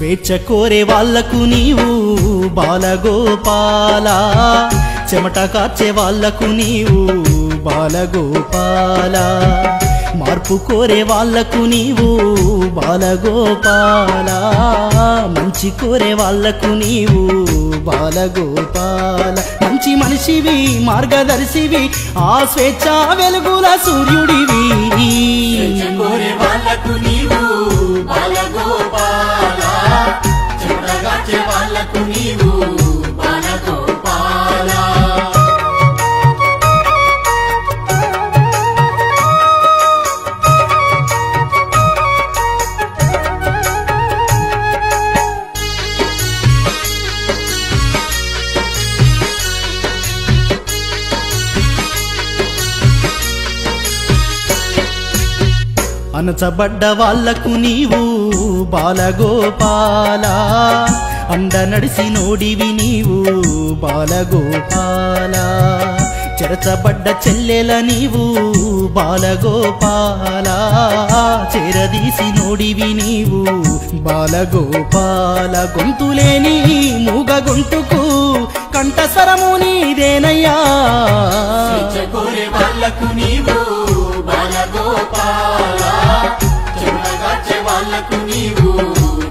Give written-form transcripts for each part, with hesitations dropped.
స్వేచ్ఛ కోరే వాళ్లకు నీవు బాలగోపాల, చెమట కార్చే వాళ్లకు నీవు బాలగోపాల, మార్పు కోరే వాళ్లకు నీవు బాలగోపాల, మంచి కోరే వాళ్లకు నీవు బాలగోపాల. మంచి మనిషివి మార్గదర్శివి ఆ స్వేచ్ఛ వెలుగుల సూర్యుడివి, కోరే వాళ్లకు నీవు బాలగోపాల, చెమటగార్చే వాళ్లకు నీవు బాలగోపాల. అనచబడ్డ వాళ్లకు నీవు బాలగోపాల, అండ నడిసి నోడివి నీవు బాలగోపాల, చెరచబడ్డ చెల్లెల నీవు బాలగోపాల, చేరదీసి నోడివి నీవు బాలగోపాల. గొంతులేని మూగ గొంతుకు కంఠస్వరము నీదేనయ్యా, కోరే వాళ్లకు నీవు బాలగోపాల, చెమటగార్చే వాళ్లకు నీవు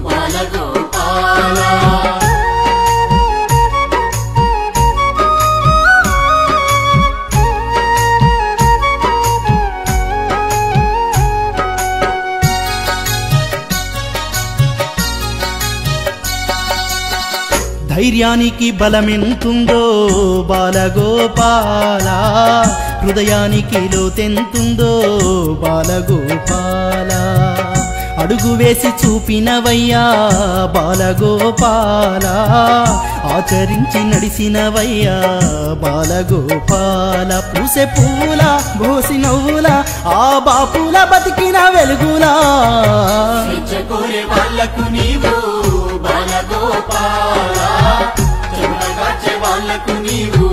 బాలగోపాల. ధైర్యానికి బలమెంతుందో బాలగోపాల, హృదయానికి లోతెంతుందో బాలగోపాల, అడుగు వేసి చూపినవయ్యా బాలగోపాల, ఆచరించి నడిసినవయ్యా బాలగోపాల. పూసే పువ్వుల భోసి నవ్వుల ఆ బాపుల బతికిన వెలుగులా, కోరే వాళ్లకు నీవు బాలగోపాల, చెమటగార్చే వాళ్లకు నీవు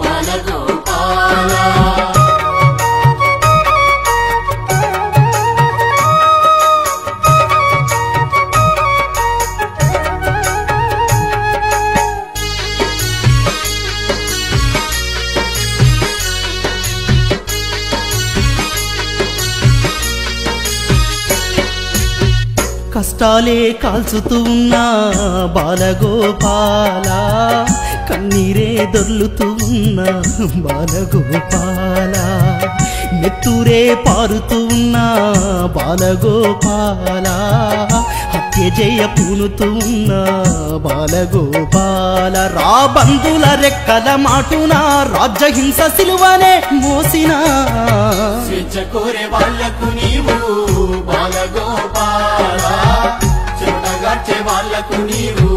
బాలగోపాల. కష్టాలే కాల్చుతూ ఉన్నా బాలగోపాల, కన్నీరే దొర్లుతూ ఉన్నా బాలగోపాల, నెత్తూరే పారుతూ ఉన్నా బాలగోపాల, హత్య చేయ పూనుతూ ఉన్నా బాలగోపాల, రాబందుల రెక్కల మాటున రాజ్యహింస సిలువనే మోసిన, స్వేచ్ఛ కోరే వాళ్లకు నీవు బాలగోపాల, చెమటగార్చే వాళ్లకు నీవు